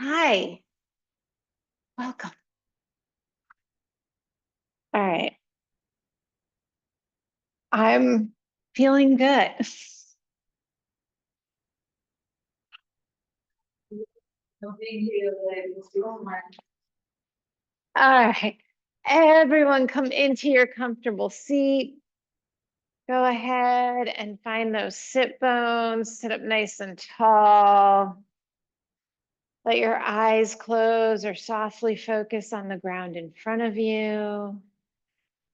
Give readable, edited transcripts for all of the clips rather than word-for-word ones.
Hi, welcome. All right, I'm feeling good. All right, everyone come into your comfortable seat. Go ahead and find those sit bones, sit up nice and tall. Let your eyes close or softly focus on the ground in front of you.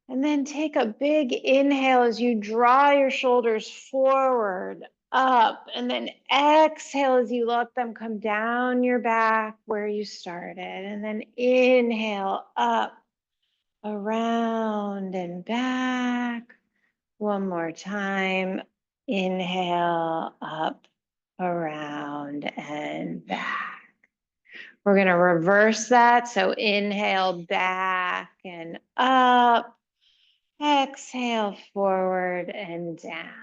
And then take a big inhale as you draw your shoulders forward, up, and then exhale as you let them come down your back where you started. And then inhale up, around, and back. One more time. Inhale up, around, and back. We're going to reverse that. So inhale back and up. Exhale forward and down.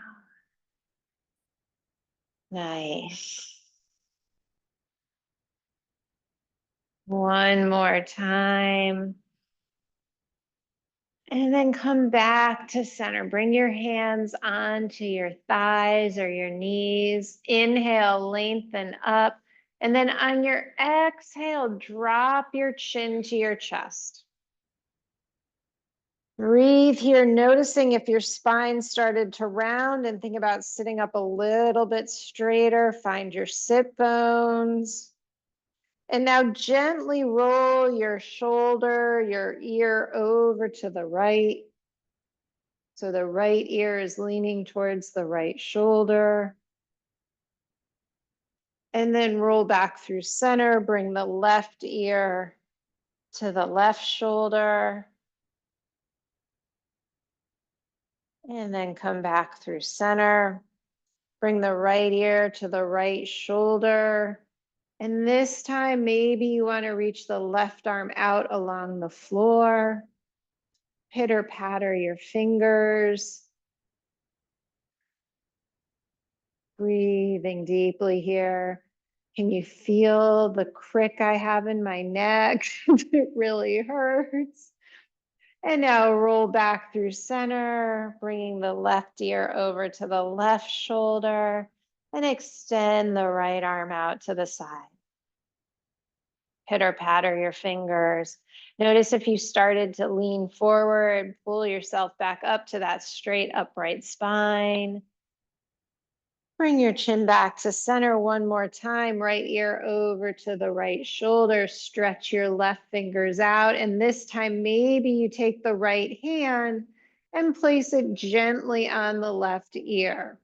Nice. One more time. And then come back to center. Bring your hands onto your thighs or your knees. Inhale, lengthen up. And then on your exhale, drop your chin to your chest. Breathe here, noticing if your spine started to round, and think about sitting up a little bit straighter. Find your sit bones. And now gently roll your shoulder, your ear over to the right. So the right ear is leaning towards the right shoulder. And then roll back through center. Bring the left ear to the left shoulder. And then come back through center. Bring the right ear to the right shoulder. And this time, maybe you want to reach the left arm out along the floor. Pitter patter your fingers. Breathing deeply here. Can you feel the crick I have in my neck? It really hurts. And now roll back through center, bringing the left ear over to the left shoulder and extend the right arm out to the side. Pitter patter your fingers. Notice if you started to lean forward, pull yourself back up to that straight upright spine. Bring your chin back to center one more time. Right ear over to the right shoulder. Stretch your left fingers out. And this time, maybe you take the right hand and place it gently on the left ear.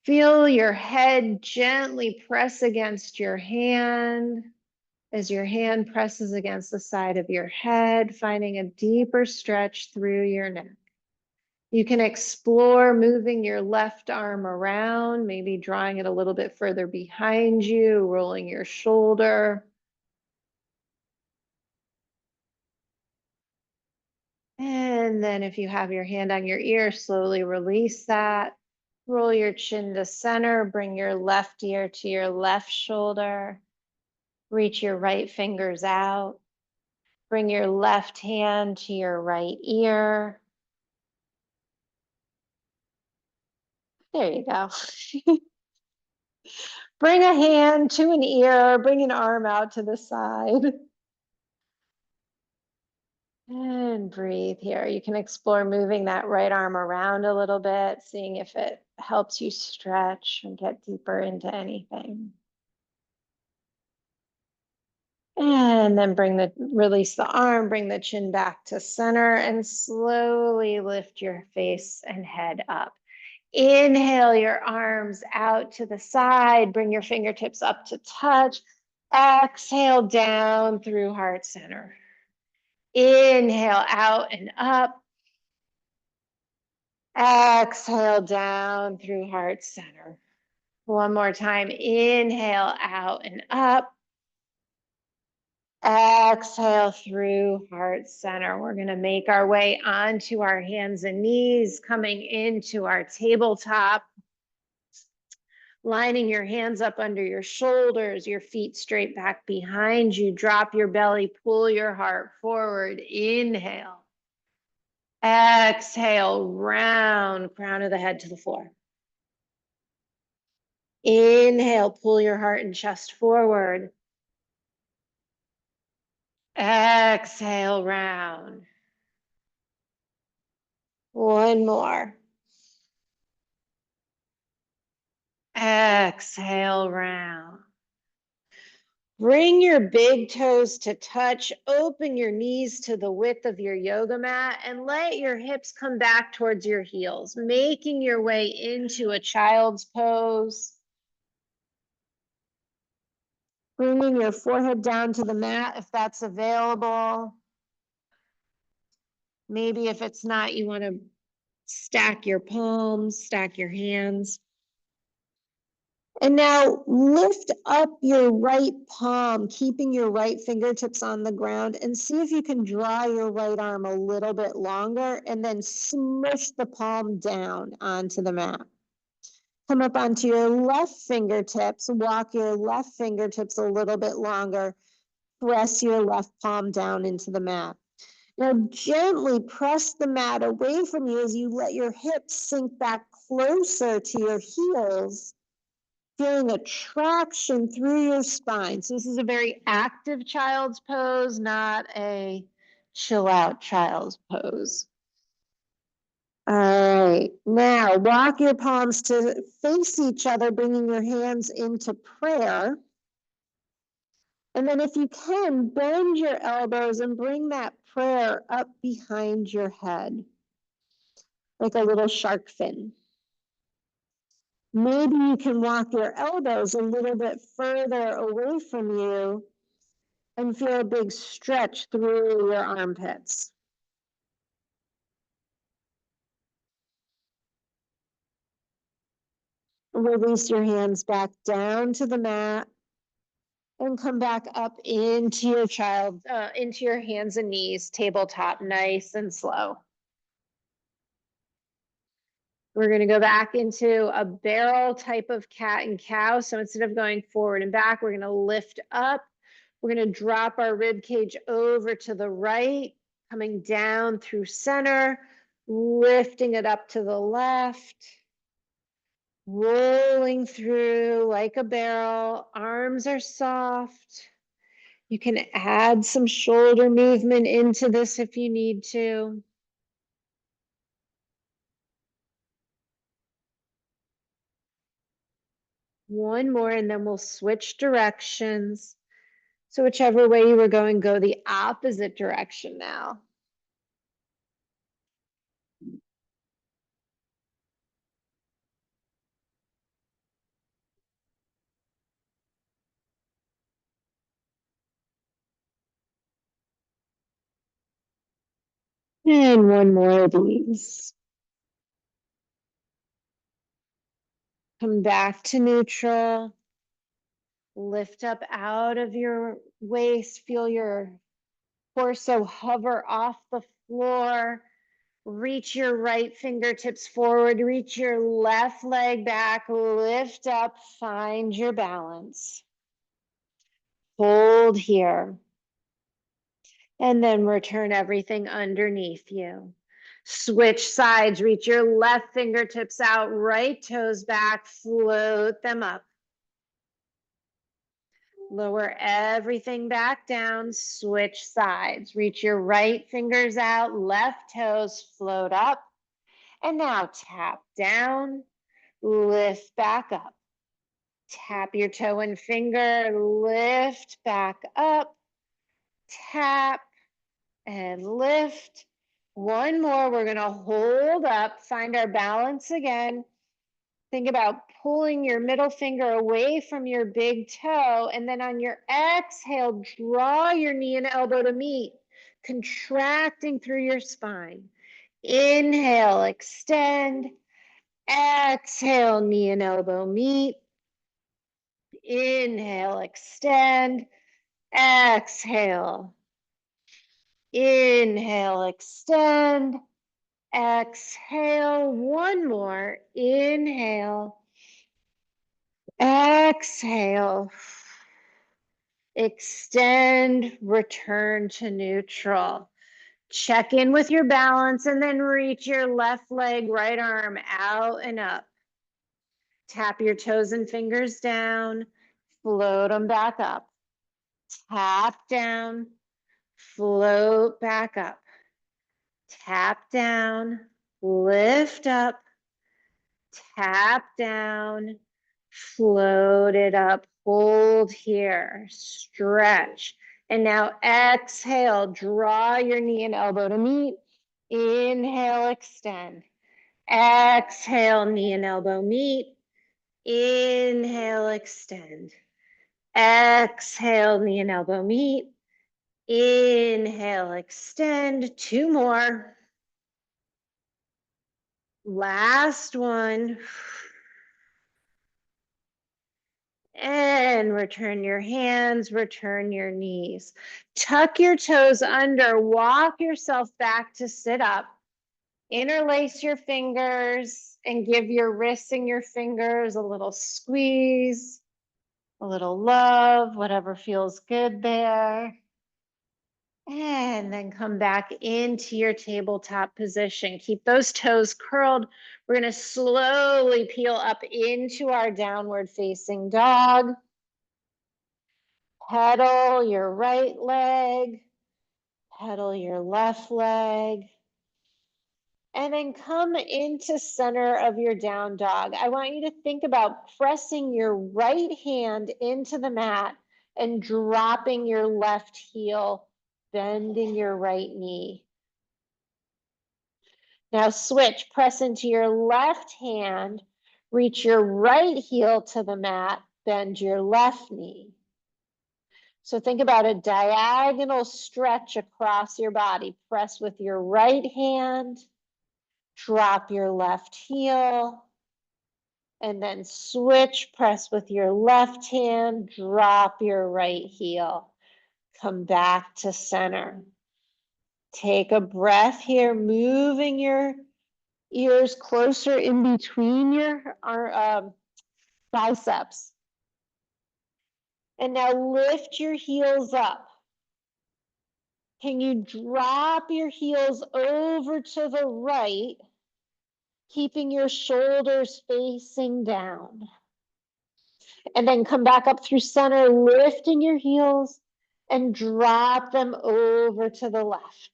Feel your head gently press against your hand as your hand presses against the side of your head, finding a deeper stretch through your neck. You can explore moving your left arm around, maybe drawing it a little bit further behind you, rolling your shoulder. And then if you have your hand on your ear, slowly release that. Roll your chin to center, bring your left ear to your left shoulder. Reach your right fingers out. Bring your left hand to your right ear. There you go. Bring a hand to an ear, bring an arm out to the side. And breathe here. You can explore moving that right arm around a little bit, seeing if it helps you stretch and get deeper into anything. And then release the arm, bring the chin back to center, and slowly lift your face and head up. Inhale your arms out to the side, bring your fingertips up to touch. Exhale down through heart center. Inhale out and up. Exhale down through heart center. One more time. Inhale out and up. Exhale through heart center. We're going to make our way onto our hands and knees, coming into our tabletop. Lining your hands up under your shoulders, your feet straight back behind you. Drop your belly, pull your heart forward. Inhale. Exhale, round crown of the head to the floor. Inhale, pull your heart and chest forward. Exhale, round. One more. Exhale, round. Bring your big toes to touch. Open your knees to the width of your yoga mat and let your hips come back towards your heels, making your way into a child's pose. Bringing your forehead down to the mat if that's available. Maybe if it's not, you want to stack your palms, stack your hands. And now lift up your right palm, keeping your right fingertips on the ground, and see if you can draw your right arm a little bit longer and then smush the palm down onto the mat. Come up onto your left fingertips, walk your left fingertips a little bit longer, press your left palm down into the mat. Now gently press the mat away from you as you let your hips sink back closer to your heels, feeling a traction through your spine. So this is a very active child's pose, not a chill out child's pose. All right, now walk your palms to face each other, bringing your hands into prayer. And then if you can, bend your elbows and bring that prayer up behind your head, like a little shark fin. Maybe you can walk your elbows a little bit further away from you and feel a big stretch through your armpits. Release your hands back down to the mat and come back up into into your hands and knees, tabletop, nice and slow. We're going to go back into a barrel type of cat and cow. So instead of going forward and back, we're going to lift up. We're going to drop our rib cage over to the right, coming down through center, lifting it up to the left, rolling through like a barrel. Arms are soft. You can add some shoulder movement into this if you need to. One more, and then we'll switch directions. So whichever way you were going, go the opposite direction now. And one more of these. Come back to neutral. Lift up out of your waist. Feel your torso hover off the floor. Reach your right fingertips forward. Reach your left leg back. Lift up. Find your balance. Hold here. And then return everything underneath you. Switch sides. Reach your left fingertips out. Right toes back. Float them up. Lower everything back down, switch sides. Reach your right fingers out, left toes float up. And now tap down, lift back up. Tap your toe and finger, lift back up. Tap and lift. One more, we're gonna hold up, find our balance again. Think about pulling your middle finger away from your big toe, and then on your exhale, draw your knee and elbow to meet, contracting through your spine. Inhale, extend. Exhale, knee and elbow meet. Inhale, extend. Exhale. Inhale, extend. Exhale. One more. Inhale. Exhale. Extend, return to neutral. Check in with your balance and then reach your left leg, right arm out and up. Tap your toes and fingers down, float them back up. Tap down, float back up. Tap down, lift up, tap down, float it up, hold here, stretch. And now exhale, draw your knee and elbow to meet. Inhale, extend. Exhale, knee and elbow meet. Inhale, extend. Exhale, knee and elbow meet. Inhale, extend. Two more. Last one. And return your hands, return your knees. Tuck your toes under, walk yourself back to sit up. Interlace your fingers and give your wrists and your fingers a little squeeze, a little love, whatever feels good there. And then come back into your tabletop position. Keep those toes curled. We're going to slowly peel up into our downward facing dog. Pedal your right leg, pedal your left leg, and then come into center of your down dog. I want you to think about pressing your right hand into the mat and dropping your left heel, bending your right knee. Now switch, press into your left hand, reach your right heel to the mat, bend your left knee. So think about a diagonal stretch across your body. Press with your right hand, drop your left heel, and then switch, press with your left hand, drop your right heel. Come back to center. Take a breath here, moving your ears closer in between your biceps. And now lift your heels up. Can you drop your heels over to the right, keeping your shoulders facing down? And then come back up through center, lifting your heels and drop them over to the left.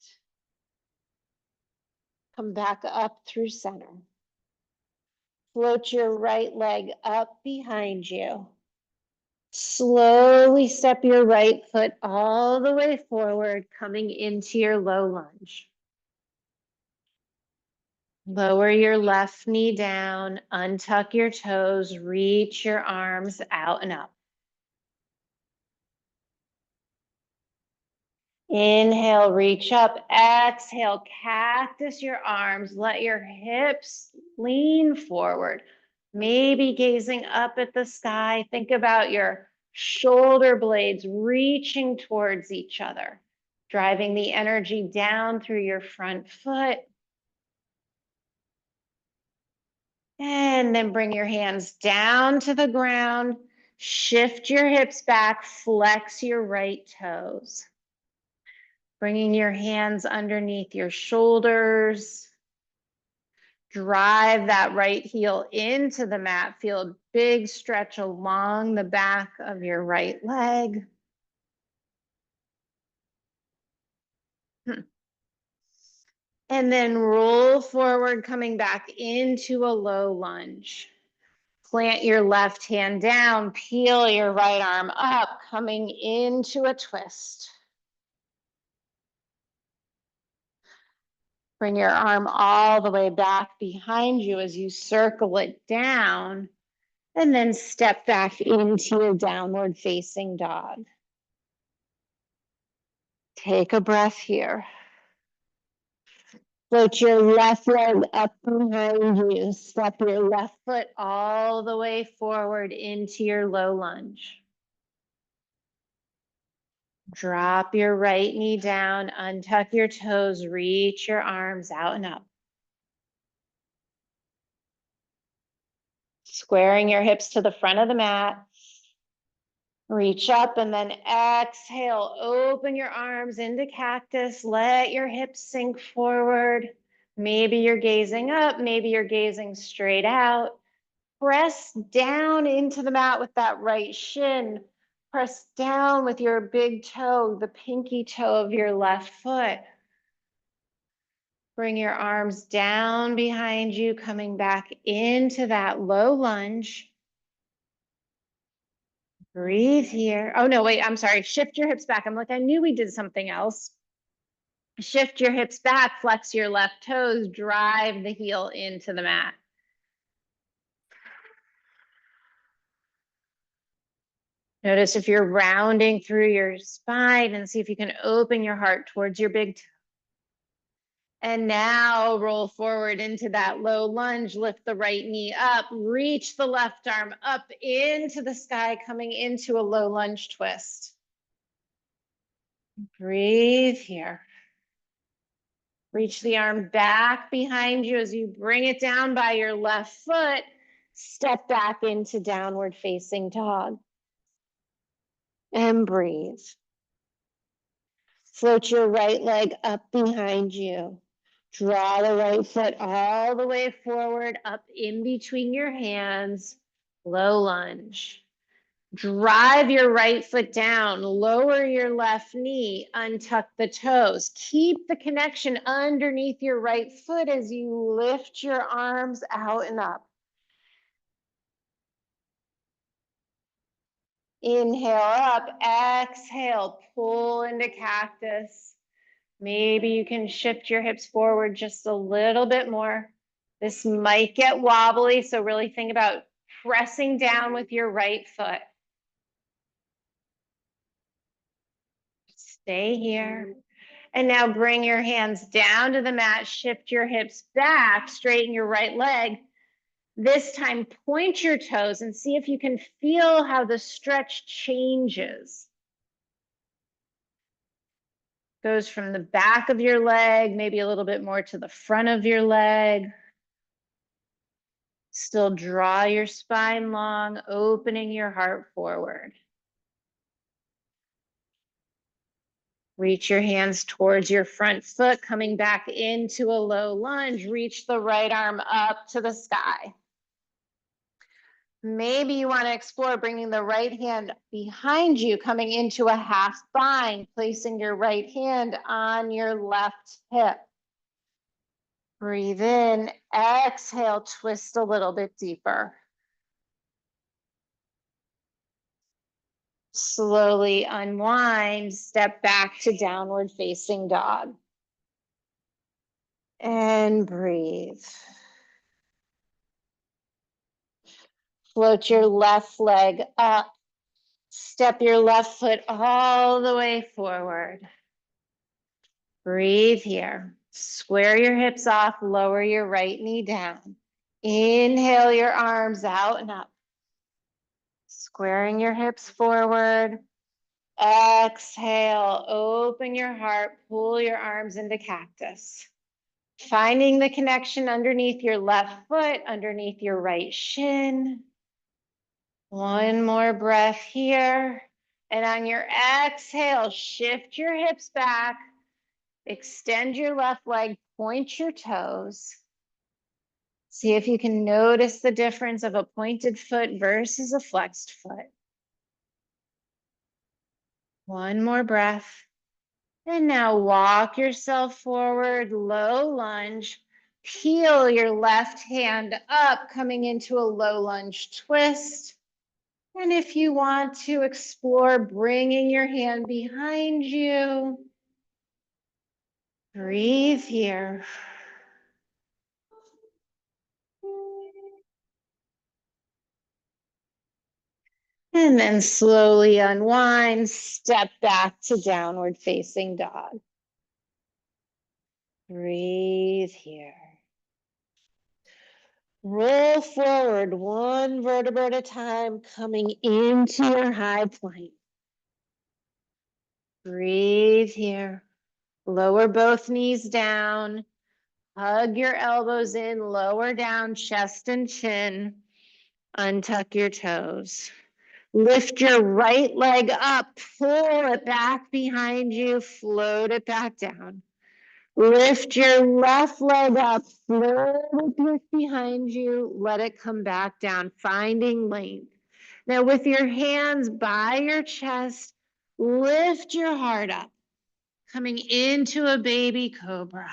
Come back up through center. Float your right leg up behind you. Slowly step your right foot all the way forward, coming into your low lunge. Lower your left knee down, untuck your toes, reach your arms out and up. Inhale, reach up. Exhale, cactus your arms. Let your hips lean forward. Maybe gazing up at the sky. Think about your shoulder blades reaching towards each other, driving the energy down through your front foot. And then bring your hands down to the ground. Shift your hips back. Flex your right toes. Bringing your hands underneath your shoulders. Drive that right heel into the mat. Feel a big stretch along the back of your right leg. And then roll forward, coming back into a low lunge. Plant your left hand down, peel your right arm up, coming into a twist. Bring your arm all the way back behind you as you circle it down, and then step back into your downward facing dog. Take a breath here. Float your left leg up behind you. Step your left foot all the way forward into your low lunge. Drop your right knee down, untuck your toes, reach your arms out and up. Squaring your hips to the front of the mat. Reach up and then exhale. Open your arms into cactus. Let your hips sink forward. Maybe you're gazing up. Maybe you're gazing straight out. Press down into the mat with that right shin. Press down with your big toe, the pinky toe of your left foot. Bring your arms down behind you, coming back into that low lunge. Breathe here. Oh, no, wait, I'm sorry. Shift your hips back. I'm like, I knew we did something else. Shift your hips back, flex your left toes, drive the heel into the mat. Notice if you're rounding through your spine and see if you can open your heart towards your big toe. And now roll forward into that low lunge, lift the right knee up, reach the left arm up into the sky, coming into a low lunge twist. Breathe here. Reach the arm back behind you as you bring it down by your left foot. Step back into downward facing dog. And breathe. Float your right leg up behind you. Draw the right foot all the way forward, up in between your hands. Low lunge. Drive your right foot down, lower your left knee, untuck the toes. Keep the connection underneath your right foot as you lift your arms out and up. Inhale up, exhale, pull into cactus. Maybe you can shift your hips forward just a little bit more. This might get wobbly, so really think about pressing down with your right foot. Stay here. And now bring your hands down to the mat, shift your hips back, straighten your right leg. This time, point your toes and see if you can feel how the stretch changes. Goes from the back of your leg, maybe a little bit more to the front of your leg. Still draw your spine long, opening your heart forward. Reach your hands towards your front foot, coming back into a low lunge. Reach the right arm up to the sky. Maybe you want to explore bringing the right hand behind you, coming into a half bind, placing your right hand on your left hip. Breathe in, exhale, twist a little bit deeper. Slowly unwind, step back to downward facing dog. And breathe. Float your left leg up. Step your left foot all the way forward. Breathe here. Square your hips off, lower your right knee down. Inhale your arms out and up. Squaring your hips forward. Exhale, open your heart, pull your arms into cactus. Finding the connection underneath your left foot, underneath your right shin. One more breath here. And on your exhale, shift your hips back. Extend your left leg, point your toes. See if you can notice the difference of a pointed foot versus a flexed foot. One more breath. And now walk yourself forward, low lunge. Peel your left hand up, coming into a low lunge twist. And if you want to explore bringing your hand behind you, breathe here. And then slowly unwind, step back to downward facing dog. Breathe here. Roll forward one vertebra at a time, coming into your high plank. Breathe here. Lower both knees down. Hug your elbows in, lower down, chest and chin. Untuck your toes. Lift your right leg up, pull it back behind you, float it back down. Lift your left leg up, float it behind you, let it come back down, finding length. Now with your hands by your chest, lift your heart up, coming into a baby cobra.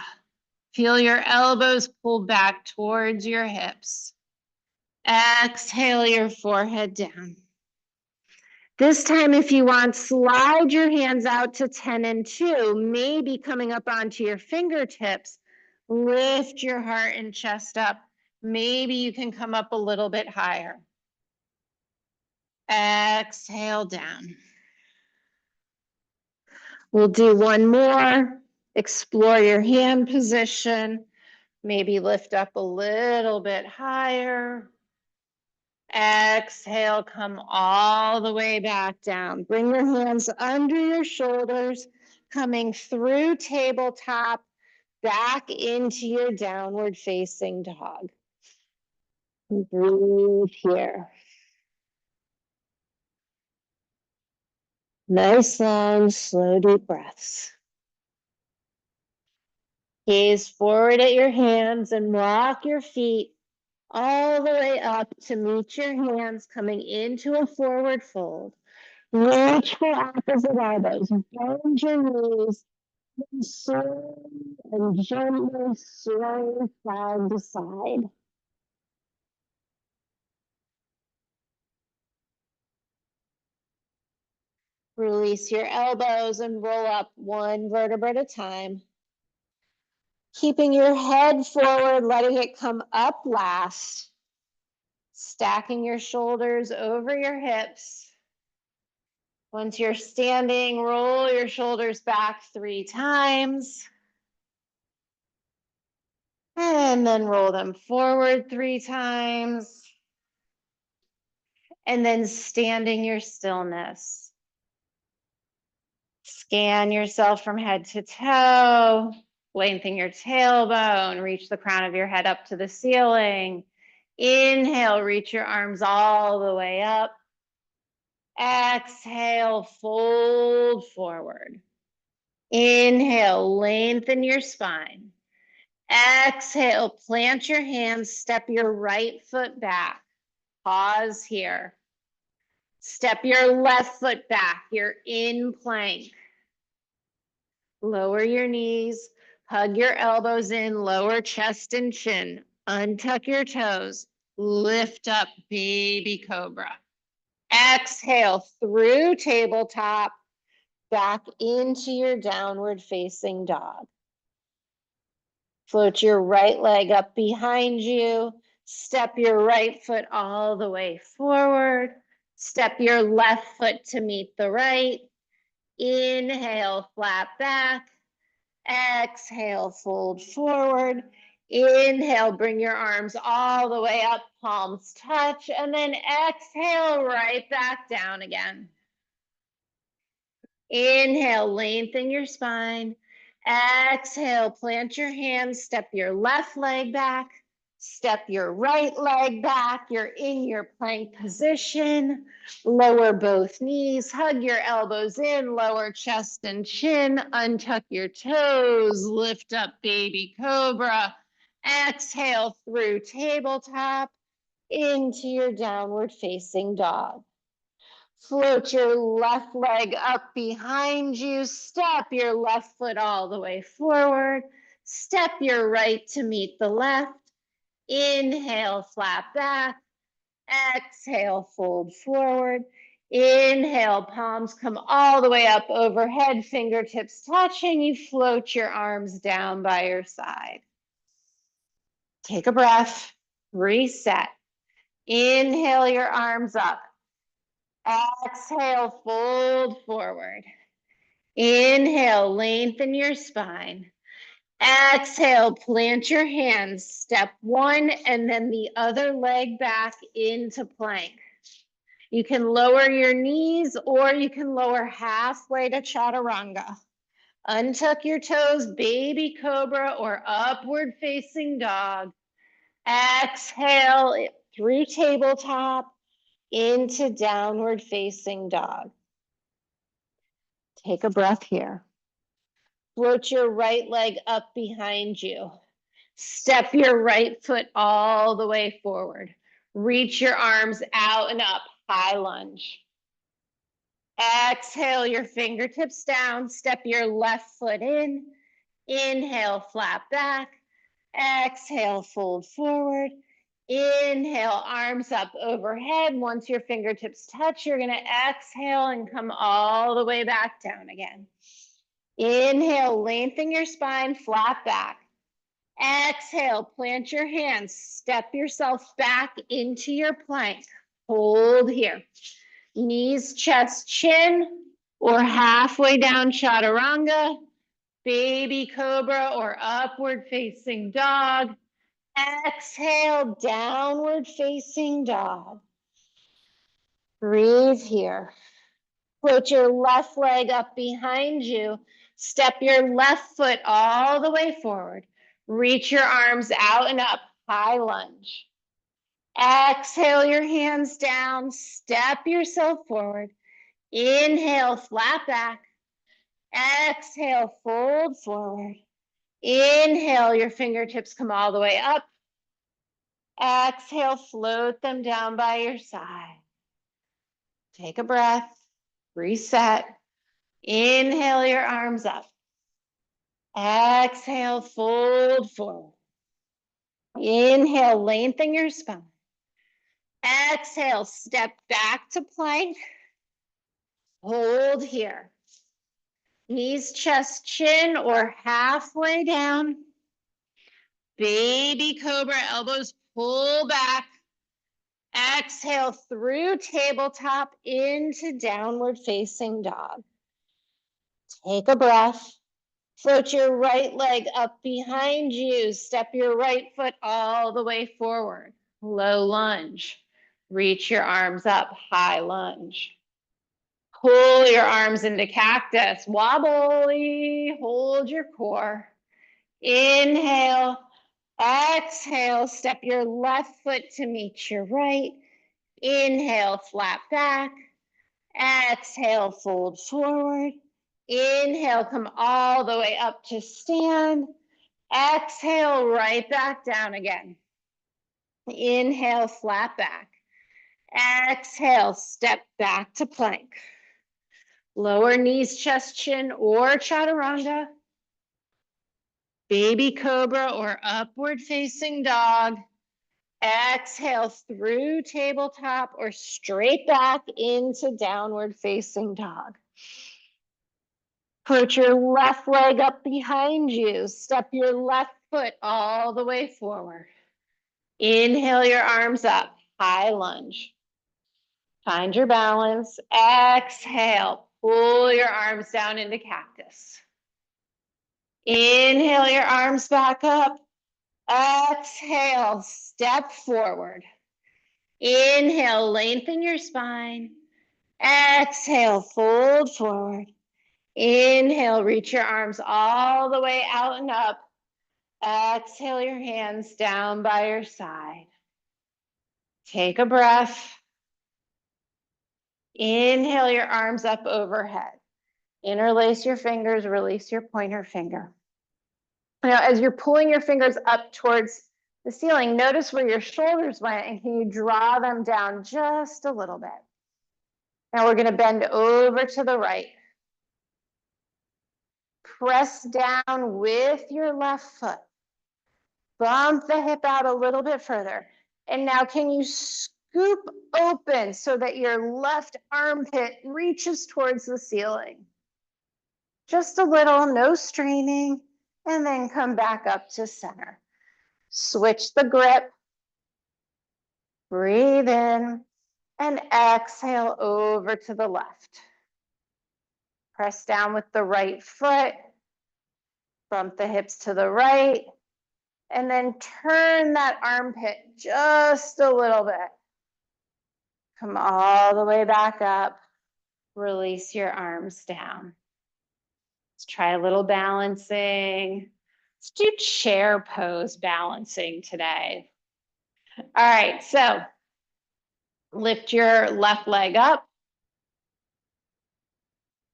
Feel your elbows pull back towards your hips. Exhale your forehead down. This time, if you want, slide your hands out to 10 and 2, maybe coming up onto your fingertips. Lift your heart and chest up. Maybe you can come up a little bit higher. Exhale down. We'll do one more. Explore your hand position. Maybe lift up a little bit higher. Exhale, come all the way back down. Bring your hands under your shoulders, coming through tabletop, back into your downward facing dog. Breathe here. Nice, long, slow, deep breaths. Gaze forward at your hands and walk your feet all the way up to meet your hands, coming into a forward fold. Reach for opposite elbows. Bend your knees. Slowly and gently sway side to side. Release your elbows and roll up one vertebra at a time. Keeping your head forward, letting it come up last. Stacking your shoulders over your hips. Once you're standing, roll your shoulders back 3 times. And then roll them forward 3 times. And then standing your stillness. Scan yourself from head to toe. Lengthen your tailbone. Reach the crown of your head up to the ceiling. Inhale, reach your arms all the way up. Exhale, fold forward. Inhale, lengthen your spine. Exhale, plant your hands, step your right foot back. Pause here. Step your left foot back. You're in plank. Lower your knees, hug your elbows in, lower chest and chin. Untuck your toes, lift up baby cobra. Exhale through tabletop, back into your downward facing dog. Float your right leg up behind you. Step your right foot all the way forward. Step your left foot to meet the right. Inhale, flat back. Exhale, fold forward. Inhale, bring your arms all the way up, palms touch, and then exhale, right back down again. Inhale, lengthen your spine. Exhale, plant your hands, step your left leg back, step your right leg back. You're in your plank position. Lower both knees, hug your elbows in, lower chest and chin, untuck your toes, lift up baby cobra. Exhale through tabletop into your downward facing dog. Float your left leg up behind you. Step your left foot all the way forward. Step your right to meet the left. Inhale, flat back. Exhale, fold forward. Inhale, palms come all the way up overhead, fingertips touching. You float your arms down by your side. Take a breath, reset. Inhale your arms up. Exhale, fold forward. Inhale, lengthen your spine. Exhale, plant your hands. Step one and then the other leg back into plank. You can lower your knees or you can lower halfway to chaturanga. Untuck your toes, baby cobra or upward facing dog. Exhale through tabletop into downward facing dog. Take a breath here. Float your right leg up behind you. Step your right foot all the way forward. Reach your arms out and up, high lunge. Exhale your fingertips down, step your left foot in. Inhale, flat back. Exhale, fold forward. Inhale, arms up overhead. Once your fingertips touch, you're gonna exhale and come all the way back down again. Inhale, lengthen your spine, flat back. Exhale, plant your hands, step yourself back into your plank. Hold here. Knees, chest, chin, or halfway down chaturanga, baby cobra or upward facing dog. Exhale, downward facing dog. Breathe here. Float your left leg up behind you. Step your left foot all the way forward. Reach your arms out and up, high lunge. Exhale your hands down, step yourself forward. Inhale, flat back. Exhale, fold forward. Inhale, your fingertips come all the way up. Exhale, float them down by your side. Take a breath, reset. Inhale your arms up. Exhale, fold forward. Inhale, lengthen your spine. Exhale, step back to plank. Hold here. Knees, chest, chin, or halfway down. Baby cobra, elbows pull back. Exhale through tabletop into downward facing dog. Take a breath. Float your right leg up behind you. Step your right foot all the way forward. Low lunge. Reach your arms up, high lunge. Pull your arms into cactus. Wobbly. Hold your core. Inhale. Exhale. Step your left foot to meet your right. Inhale, flat back. Exhale, fold forward. Inhale, come all the way up to stand. Exhale, right back down again. Inhale, flat back. Exhale, step back to plank. Lower knees, chest, chin, or chaturanga. Baby cobra or upward facing dog. Exhale through tabletop or straight back into downward facing dog. Put your left leg up behind you. Step your left foot all the way forward. Inhale your arms up, high lunge. Find your balance. Exhale, pull your arms down into cactus. Inhale your arms back up. Exhale, step forward. Inhale, lengthen your spine. Exhale, fold forward. Inhale, reach your arms all the way out and up. Exhale your hands down by your side. Take a breath. Inhale your arms up overhead. Interlace your fingers, release your pointer finger. Now, as you're pulling your fingers up towards the ceiling, notice where your shoulders went and can you draw them down just a little bit. Now we're gonna bend over to the right. Press down with your left foot. Bump the hip out a little bit further. And now can you scoop open so that your left armpit reaches towards the ceiling? Just a little, no straining, and then come back up to center. Switch the grip. Breathe in and exhale over to the left. Press down with the right foot. Bump the hips to the right. And then turn that armpit just a little bit. Come all the way back up. Release your arms down. Let's try a little balancing. Let's do chair pose balancing today. All right, so lift your left leg up.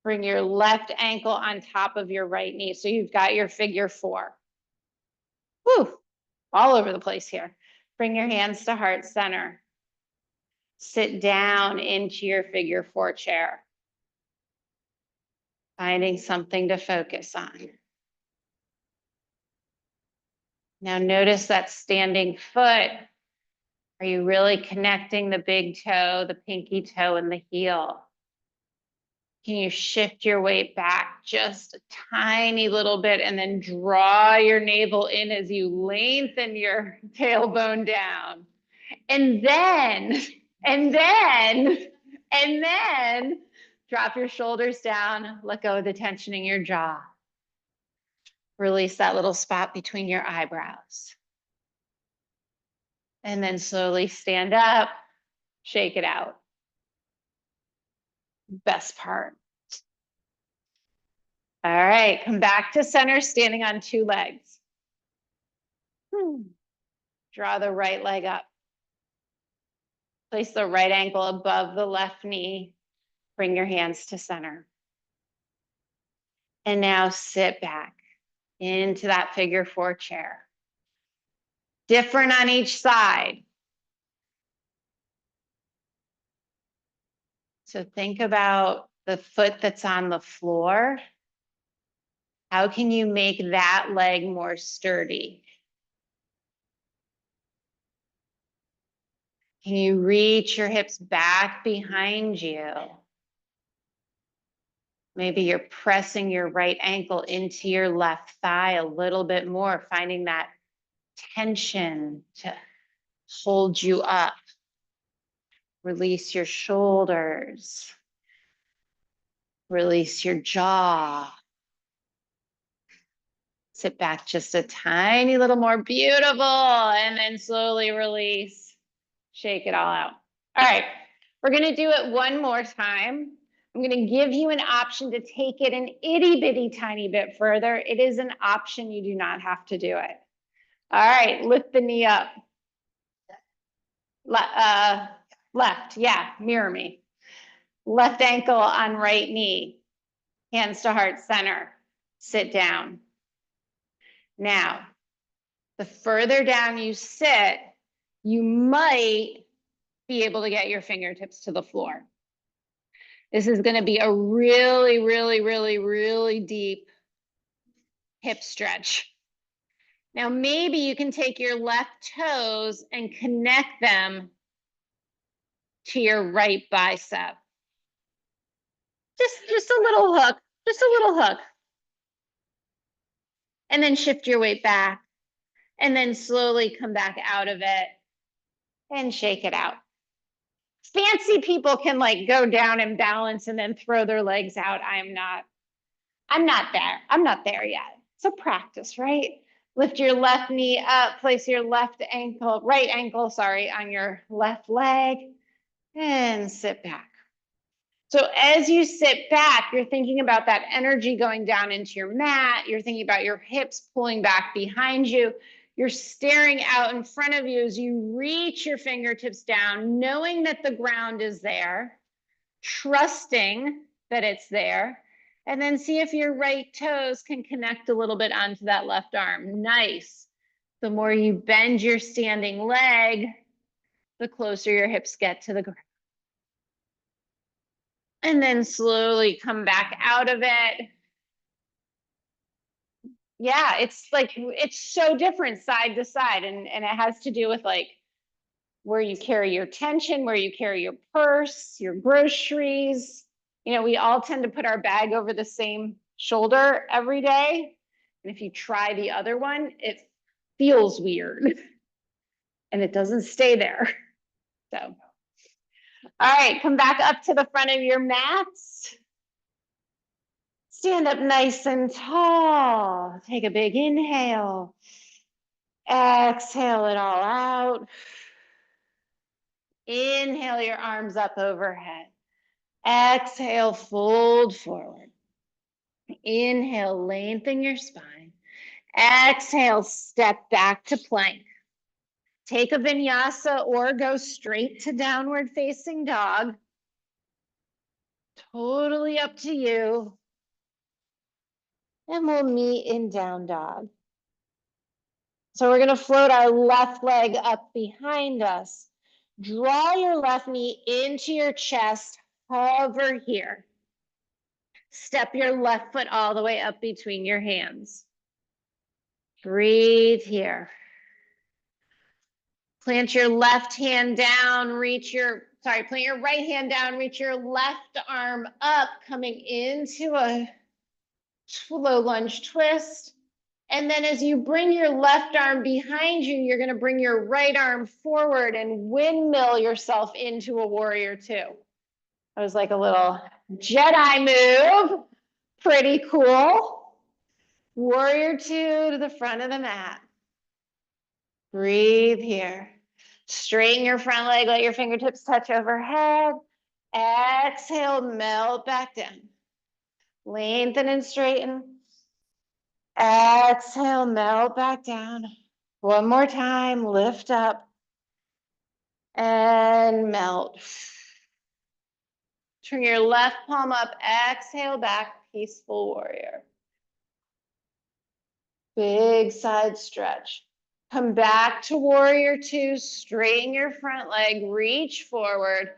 Bring your left ankle on top of your right knee. So you've got your figure four. Whew, all over the place here. Bring your hands to heart center. Sit down into your figure four chair. Finding something to focus on. Now notice that standing foot. Are you really connecting the big toe, the pinky toe, and the heel? Can you shift your weight back just a tiny little bit and then draw your navel in as you lengthen your tailbone down? And then drop your shoulders down, let go of the tension in your jaw. Release that little spot between your eyebrows. And then slowly stand up, shake it out. Best part. All right, come back to center, standing on two legs. Draw the right leg up. Place the right ankle above the left knee. Bring your hands to center. And now sit back into that figure four chair. Different on each side. So think about the foot that's on the floor. How can you make that leg more sturdy? Can you reach your hips back behind you? Maybe you're pressing your right ankle into your left thigh a little bit more, finding that tension to hold you up. Release your shoulders. Release your jaw. Sit back just a tiny little more. Beautiful. And then slowly release. Shake it all out. All right. We're going to do it one more time. I'm going to give you an option to take it an itty bitty tiny bit further. It is an option. You do not have to do it. All right. Lift the knee up. Left. Yeah. Mirror me. Left ankle on right knee. Hands to heart center. Sit down. Now, the further down you sit, you might be able to get your fingertips to the floor. This is going to be a really, really, really, really deep hip stretch. Now, maybe you can take your left toes and connect them to your right bicep. Just a little hook, just a little hook. And then shift your weight back. And then slowly come back out of it and shake it out. Fancy people can like go down and balance and then throw their legs out. I'm not there. I'm not there yet. So practice, right? Lift your left knee up, place your right ankle, on your left leg and sit back. So as you sit back, you're thinking about that energy going down into your mat. You're thinking about your hips pulling back behind you. You're staring out in front of you as you reach your fingertips down, knowing that the ground is there, trusting that it's there, and then see if your right toes can connect a little bit onto that left arm. Nice. The more you bend your standing leg, the closer your hips get to the ground. And then slowly come back out of it. Yeah, it's like, it's so different side to side. And it has to do with like where you carry your tension, where you carry your purse, your groceries. You know, we all tend to put our bag over the same shoulder every day. And if you try the other one, it feels weird and it doesn't stay there. So, all right, come back up to the front of your mats. Stand up nice and tall. Take a big inhale. Exhale it all out. Inhale your arms up overhead. Exhale, fold forward. Inhale, lengthen your spine. Exhale, step back to plank. Take a vinyasa or go straight to downward facing dog. Totally up to you. And we'll meet in down dog. So we're gonna float our left leg up behind us. Draw your left knee into your chest, hover here. Step your left foot all the way up between your hands. Breathe here. Plant your left hand down, plant your right hand down, reach your left arm up, coming into a low lunge twist. And then as you bring your left arm behind you, you're gonna bring your right arm forward and windmill yourself into a warrior two. That was like a little Jedi move. Pretty cool. Warrior two to the front of the mat. Breathe here. Straighten your front leg, let your fingertips touch overhead. Exhale, melt back down. Lengthen and straighten. Exhale, melt back down. One more time, lift up and melt. Turn your left palm up, exhale back, peaceful warrior. Big side stretch. Come back to warrior two, straighten your front leg, reach forward,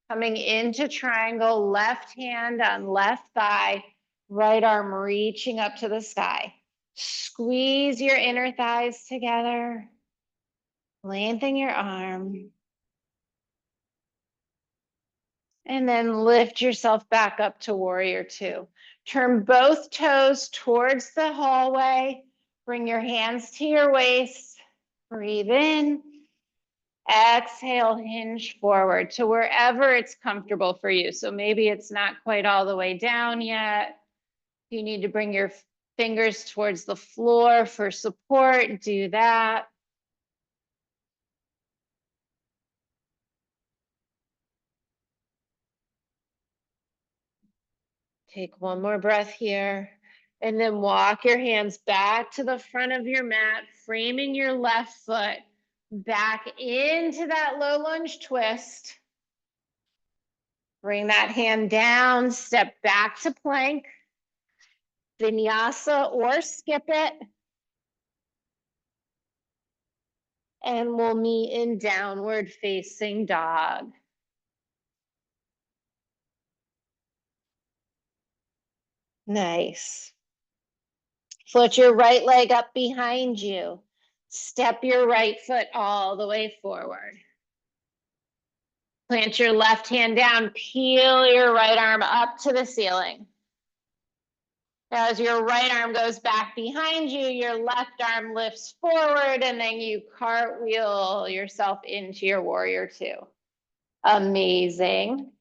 coming into triangle, left hand on left thigh, right arm reaching up to the sky. Squeeze your inner thighs together. Lengthen your arm. And then lift yourself back up to warrior two. Turn both toes towards the hallway. Bring your hands to your waist. Breathe in. Exhale, hinge forward to wherever it's comfortable for you. So maybe it's not quite all the way down yet. You need to bring your fingers towards the floor for support. Do that. Take one more breath here. And then walk your hands back to the front of your mat, framing your left foot back into that low lunge twist. Bring that hand down, step back to plank, vinyasa or skip it. And we'll meet in downward facing dog. Nice. Float your right leg up behind you. Step your right foot all the way forward. Plant your left hand down, peel your right arm up to the ceiling. Now, as your right arm goes back behind you, your left arm lifts forward, and then you cartwheel yourself into your warrior two. Amazing.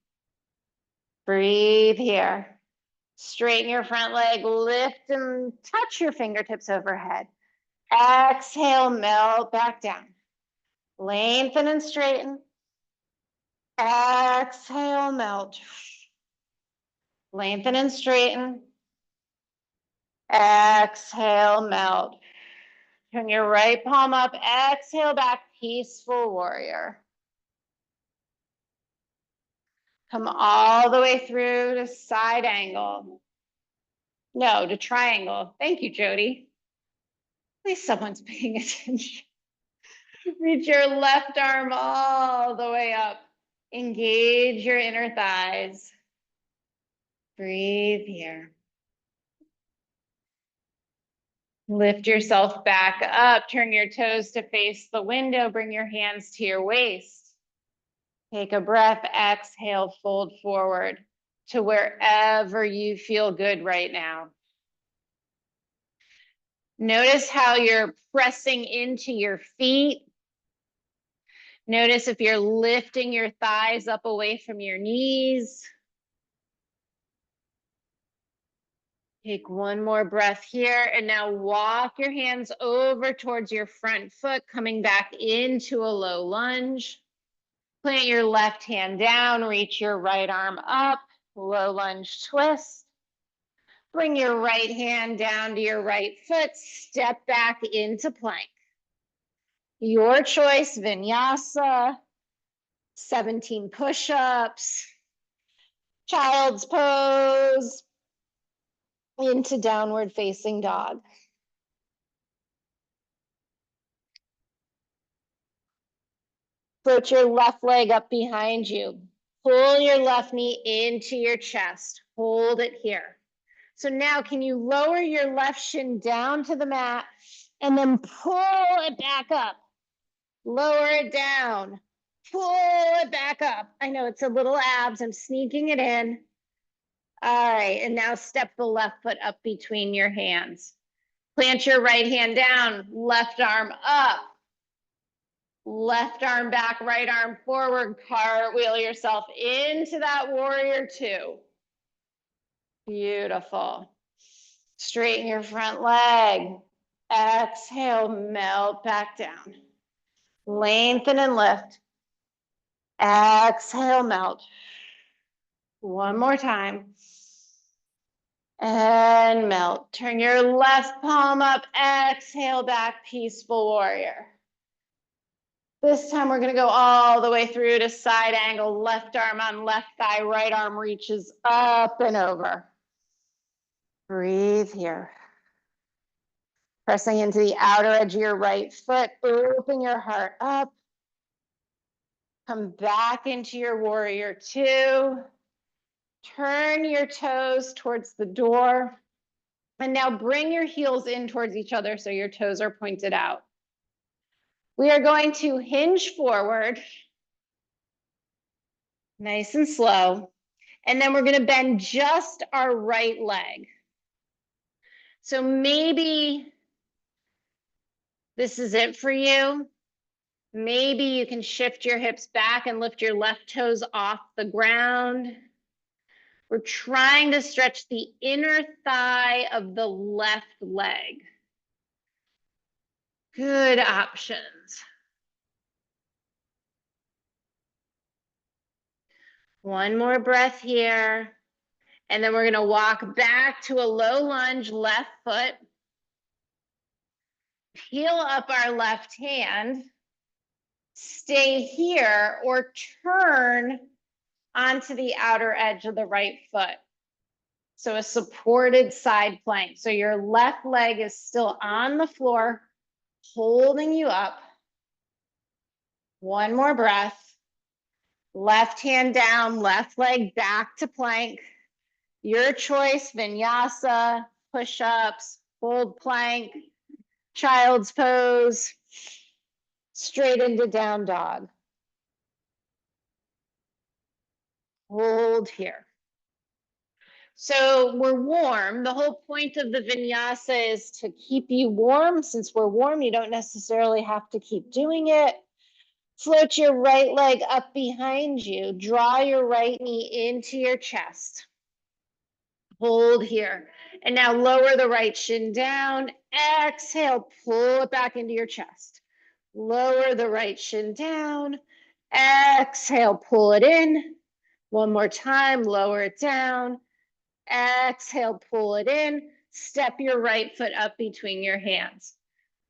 Breathe here. Straighten your front leg, lift and touch your fingertips overhead. Exhale, melt back down. Lengthen and straighten. Exhale, melt. Lengthen and straighten. Exhale, melt. Turn your right palm up, exhale back, peaceful warrior. Come all the way through to side angle. No, to triangle. Thank you, Jody. At least someone's paying attention. Reach your left arm all the way up. Engage your inner thighs. Breathe here. Lift yourself back up. Turn your toes to face the window. Bring your hands to your waist. Take a breath. Exhale, fold forward to wherever you feel good right now. Notice how you're pressing into your feet. Notice if you're lifting your thighs up away from your knees. Take one more breath here, and now walk your hands over towards your front foot, coming back into a low lunge. Plant your left hand down, reach your right arm up, low lunge twist. Bring your right hand down to your right foot, step back into plank. Your choice, vinyasa, 17 push-ups, child's pose, into downward facing dog. Put your left leg up behind you. Pull your left knee into your chest. Hold it here. So now can you lower your left shin down to the mat and then pull it back up? Lower it down. Pull it back up. I know it's a little abs. I'm sneaking it in. All right, and now step the left foot up between your hands. Plant your right hand down, left arm up. Left arm back, right arm forward, cartwheel yourself into that warrior two. Beautiful. Straighten your front leg. Exhale, melt back down. Lengthen and lift. Exhale, melt. One more time. And melt. Turn your left palm up. Exhale back, peaceful warrior. This time we're going to go all the way through to side angle, left arm on left thigh, right arm reaches up and over. Breathe here. Pressing into the outer edge of your right foot, open your heart up. Come back into your warrior two. Turn your toes towards the door. And now bring your heels in towards each other so your toes are pointed out. We are going to hinge forward. Nice and slow. And then we're going to bend just our right leg. So maybe this is it for you. Maybe you can shift your hips back and lift your left toes off the ground. We're trying to stretch the inner thigh of the left leg. Good options. One more breath here. And then we're going to walk back to a low lunge, left foot. Peel up our left hand. Stay here or turn onto the outer edge of the right foot. So a supported side plank. So your left leg is still on the floor, holding you up. One more breath. Left hand down, left leg back to plank. Your choice, vinyasa, push-ups, hold plank, child's pose, straight into down dog. Hold here. So we're warm. The whole point of the vinyasa is to keep you warm. Since we're warm, you don't necessarily have to keep doing it. Float your right leg up behind you. Draw your right knee into your chest. Hold here. And now lower the right shin down. Exhale, pull it back into your chest. Lower the right shin down. Exhale, pull it in. One more time, lower it down. Exhale, pull it in. Step your right foot up between your hands.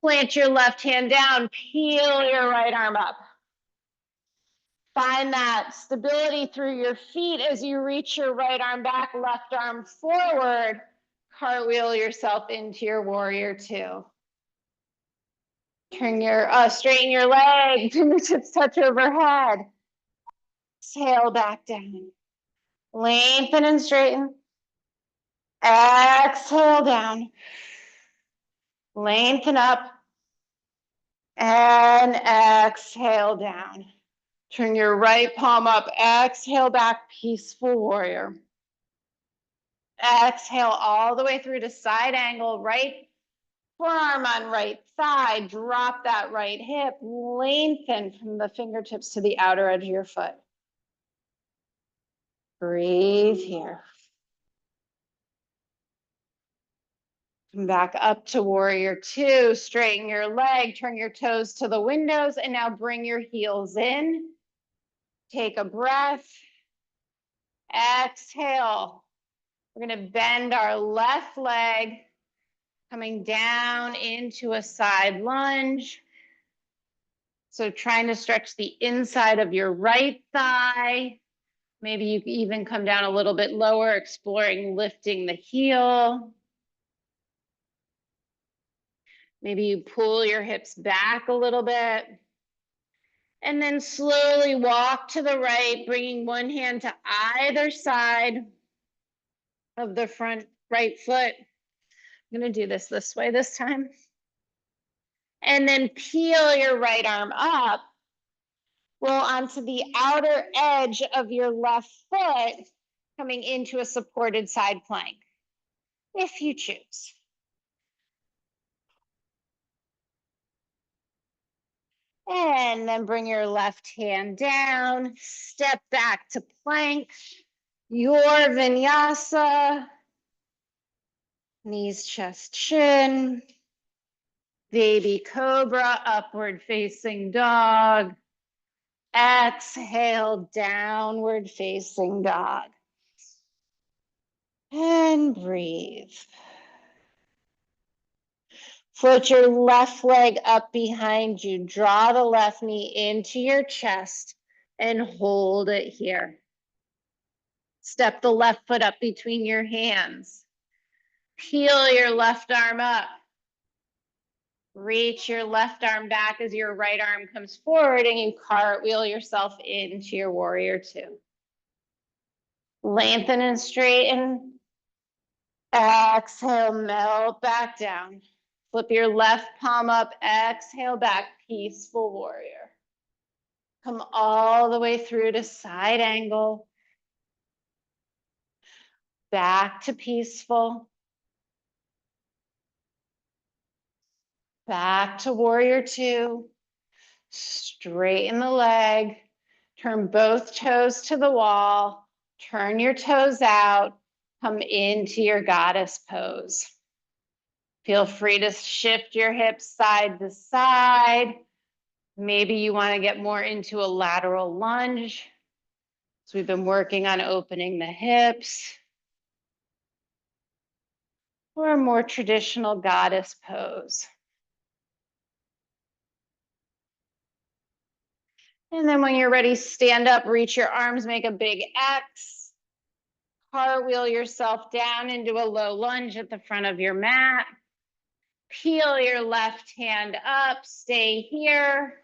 Plant your left hand down. Peel your right arm up. Find that stability through your feet as you reach your right arm back, left arm forward. Cartwheel yourself into your warrior two. Turn your, straighten your leg, fingertips touch overhead. Exhale back down. Lengthen and straighten. Exhale down. Lengthen up. And exhale down. Turn your right palm up. Exhale back, peaceful warrior. Exhale all the way through to side angle, right forearm on right thigh. Drop that right hip. Lengthen from the fingertips to the outer edge of your foot. Breathe here. Come back up to warrior two. Straighten your leg. Turn your toes to the windows. And now bring your heels in. Take a breath. Exhale. We're going to bend our left leg, coming down into a side lunge. So trying to stretch the inside of your right thigh. Maybe you can even come down a little bit lower, exploring lifting the heel. Maybe you pull your hips back a little bit. And then slowly walk to the right, bringing one hand to either side of the front right foot. I'm going to do this way this time. And then peel your right arm up. Roll onto the outer edge of your left foot, coming into a supported side plank, if you choose. And then bring your left hand down, step back to plank, your vinyasa, knees, chest, chin, baby cobra, upward facing dog, exhale, downward facing dog, and breathe. Float your left leg up behind you. Draw the left knee into your chest and hold it here. Step the left foot up between your hands. Peel your left arm up. Reach your left arm back as your right arm comes forward and you cartwheel yourself into your warrior two. Lengthen and straighten. Exhale, melt back down. Flip your left palm up, exhale back, peaceful warrior. Come all the way through to side angle. Back to peaceful. Back to warrior two. Straighten the leg. Turn both toes to the wall. Turn your toes out. Come into your goddess pose. Feel free to shift your hips side to side. Maybe you want to get more into a lateral lunge. So we've been working on opening the hips. Or a more traditional goddess pose. And then when you're ready, stand up, reach your arms, make a big X. Cartwheel yourself down into a low lunge at the front of your mat. Peel your left hand up, stay here.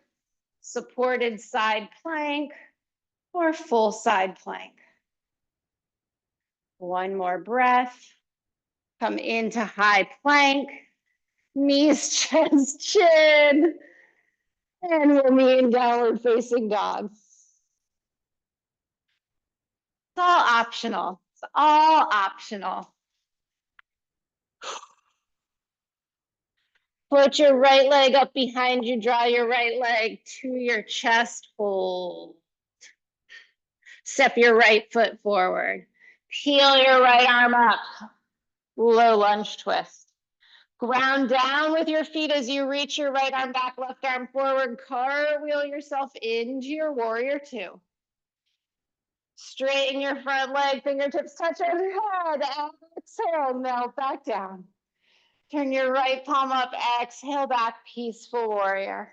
Supported side plank or full side plank. One more breath. Come into high plank. Knees, chest, chin. And we'll meet in downward facing dog. It's all optional. It's all optional. Put your right leg up behind you. Draw your right leg to your chest. Hold. Step your right foot forward. Peel your right arm up. Low lunge twist. Ground down with your feet as you reach your right arm back, left arm forward. Cartwheel yourself into your warrior two. Straighten your front leg, fingertips touch overhead. Exhale, melt back down. Turn your right palm up, exhale back, peaceful warrior.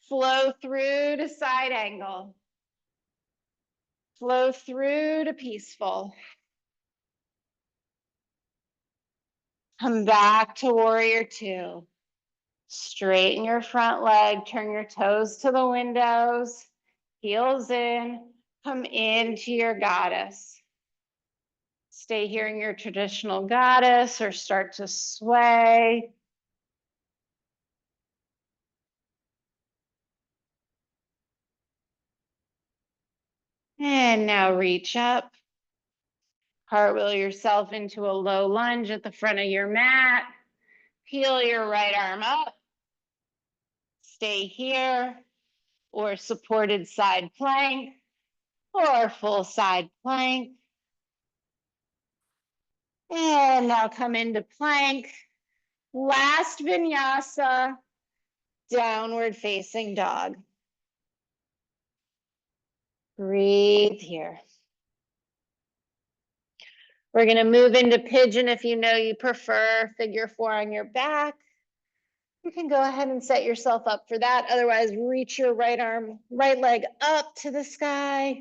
Flow through to side angle. Flow through to peaceful. Come back to warrior two. Straighten your front leg, turn your toes to the windows, heels in, come into your goddess. Stay here in your traditional goddess or start to sway. And now reach up. Cartwheel yourself into a low lunge at the front of your mat. Peel your right arm up. Stay here or supported side plank or full side plank. And now come into plank. Last vinyasa, downward facing dog. Breathe here. We're going to move into pigeon if you know you prefer figure four on your back. You can go ahead and set yourself up for that. Otherwise, reach your right leg up to the sky.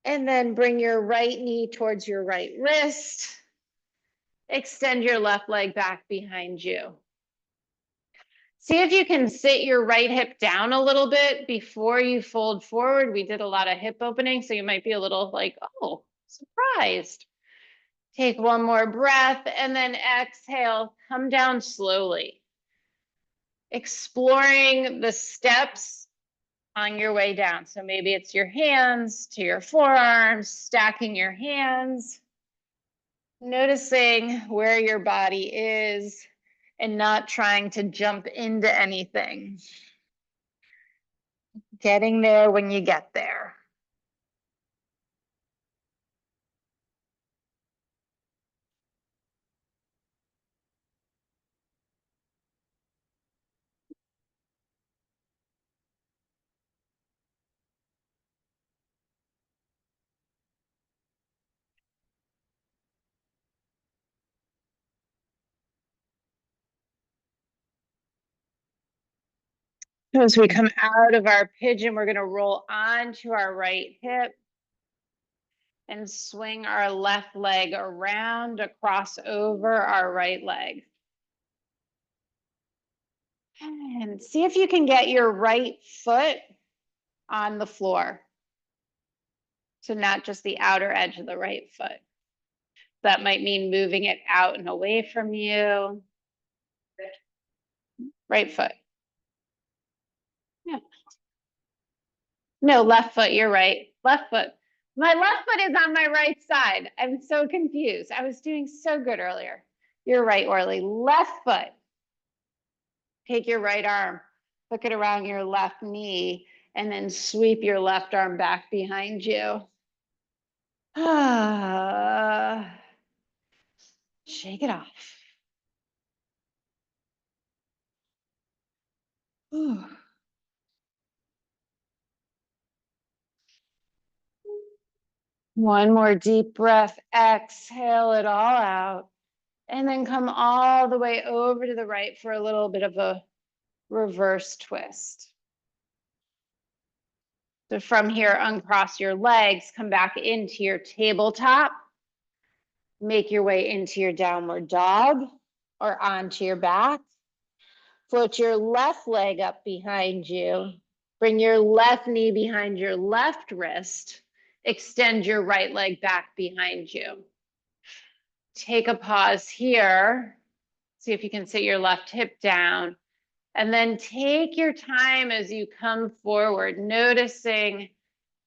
And then bring your right knee towards your right wrist. Extend your left leg back behind you. See if you can sit your right hip down a little bit before you fold forward. We did a lot of hip opening, so you might be a little like, oh, surprised. Take one more breath and then exhale, come down slowly. Exploring the steps on your way down. So maybe it's your hands to your forearms, stacking your hands, noticing where your body is and not trying to jump into anything. Getting there when you get there. As we come out of our pigeon, we're going to roll onto our right hip and swing our left leg around across over our right leg. And see if you can get your right foot on the floor. So not just the outer edge of the right foot. That might mean moving it out and away from you. Right foot. Yeah. No, left foot, you're right. Left foot. My left foot is on my right side. I'm so confused. I was doing so good earlier. You're right, Orly. Left foot. Take your right arm, hook it around your left knee, and then sweep your left arm back behind you. Shake it off. One more deep breath. Exhale it all out. And then come all the way over to the right for a little bit of a reverse twist. So from here, uncross your legs, come back into your tabletop. Make your way into your downward dog or onto your back. Float your left leg up behind you. Bring your left knee behind your left wrist. Extend your right leg back behind you. Take a pause here. See if you can sit your left hip down. And then take your time as you come forward, noticing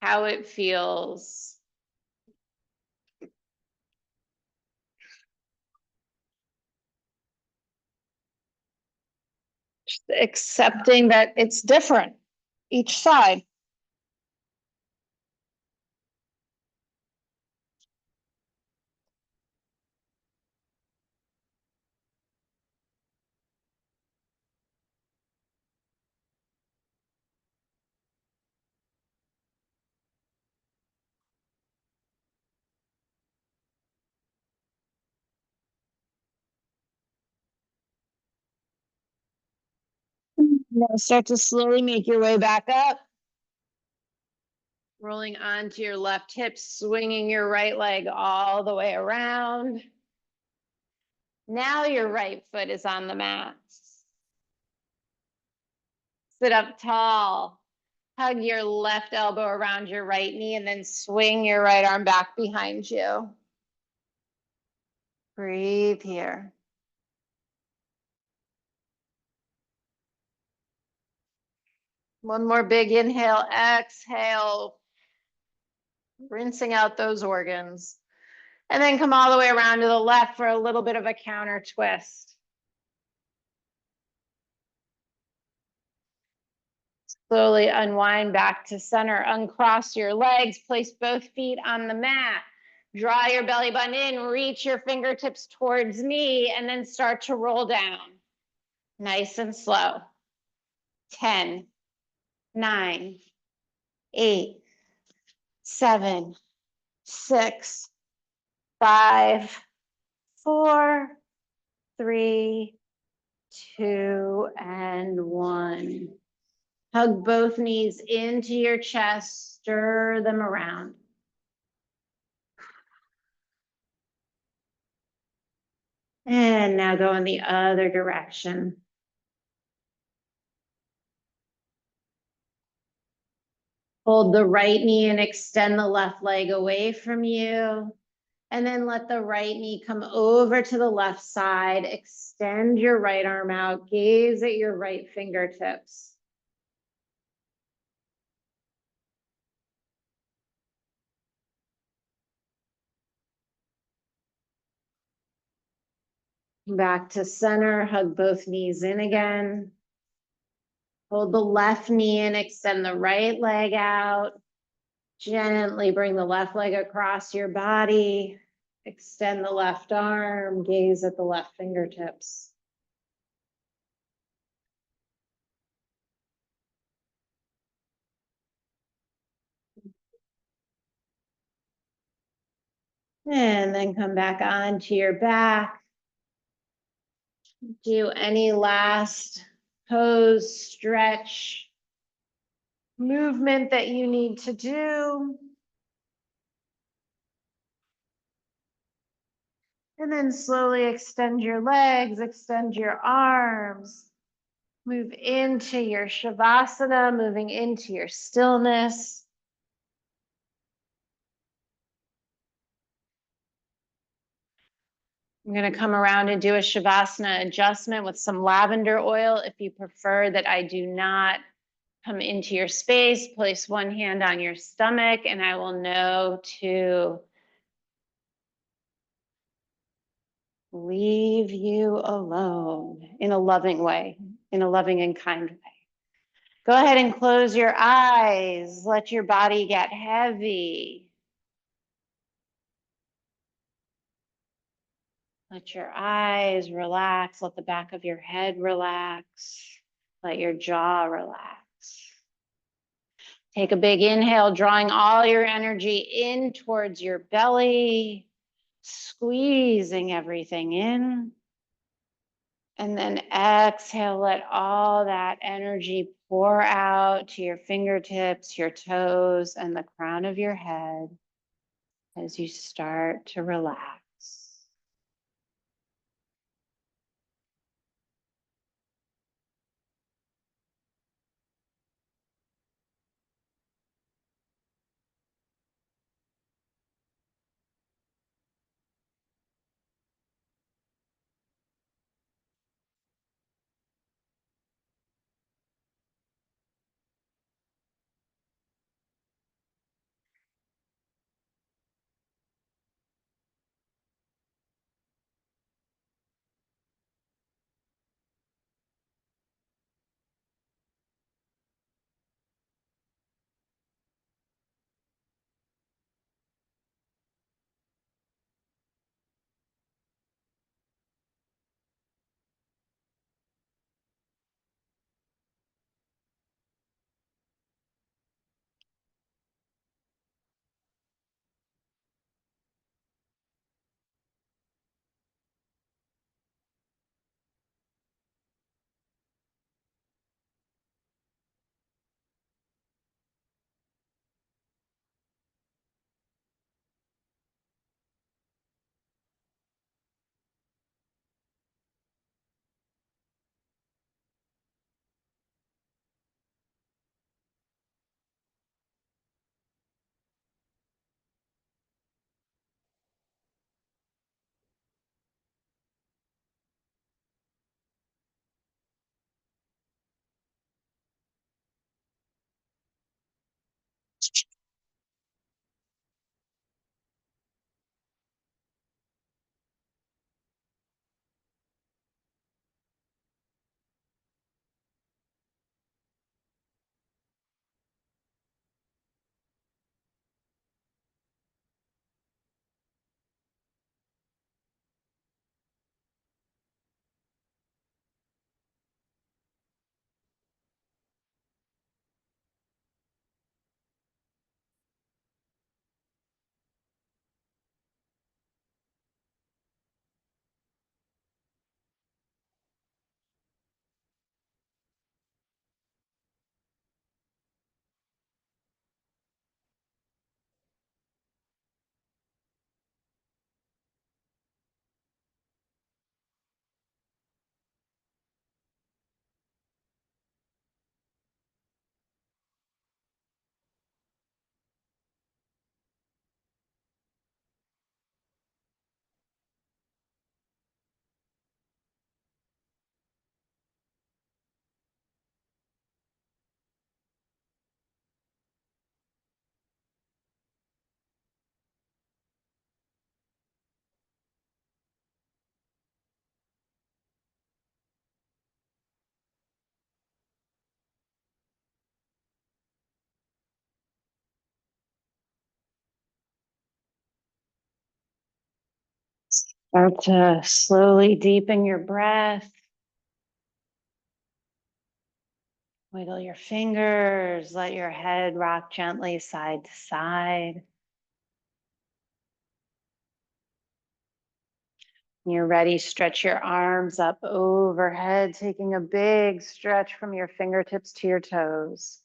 how it feels. Just accepting that it's different each side. Now start to slowly make your way back up. Rolling onto your left hip, swinging your right leg all the way around. Now your right foot is on the mat. Sit up tall. Hug your left elbow around your right knee and then swing your right arm back behind you. Breathe here. One more big inhale, exhale. Rinsing out those organs. And then come all the way around to the left for a little bit of a counter twist. Slowly unwind back to center, uncross your legs, place both feet on the mat. Draw your belly button in, reach your fingertips towards me, and then start to roll down. Nice and slow. 10, 9, 8, 7, 6, 5, 4, 3, 2, and 1. Hug both knees into your chest, stir them around. And now go in the other direction. Hold the right knee and extend the left leg away from you. And then let the right knee come over to the left side. Extend your right arm out. Gaze at your right fingertips. Back to center. Hug both knees in again. Hold the left knee in. Extend the right leg out. Gently bring the left leg across your body. Extend the left arm. Gaze at the left fingertips. And then come back onto your back. Do any last pose, stretch, movement that you need to do. And then slowly extend your legs, extend your arms. Move into your Shavasana, moving into your stillness. I'm going to come around and do a Shavasana adjustment with some lavender oil. If you prefer that I do not come into your space, place one hand on your stomach, and I will know to leave you alone in a loving way, in a loving and kind way. Go ahead and close your eyes. Let your body get heavy. Let your eyes relax. Let the back of your head relax. Let your jaw relax. Take a big inhale, drawing all your energy in towards your belly, squeezing everything in. And then exhale, let all that energy pour out to your fingertips, your toes, and the crown of your head as you start to relax. Start to slowly deepen your breath. Wiggle your fingers, let your head rock gently side to side. When you're ready, stretch your arms up overhead, taking a big stretch from your fingertips to your toes.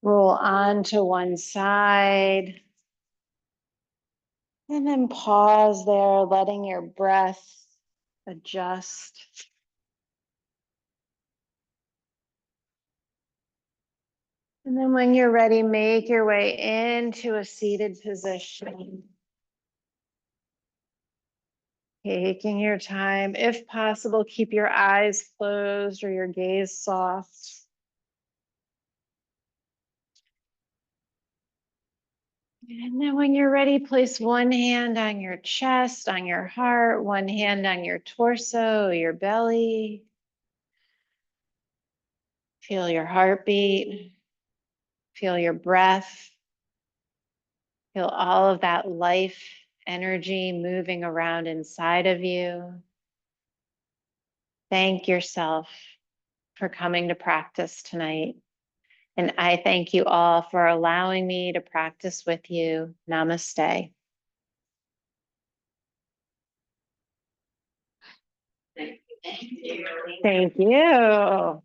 Roll onto one side. And then pause there, letting your breath adjust. And then when you're ready, make your way into a seated position. Taking your time. If possible, keep your eyes closed or your gaze soft. And then when you're ready, place one hand on your chest, on your heart, one hand on your torso, your belly. Feel your heartbeat. Feel your breath. Feel all of that life energy moving around inside of you. Thank yourself for coming to practice tonight. And I thank you all for allowing me to practice with you. Namaste. Thank you.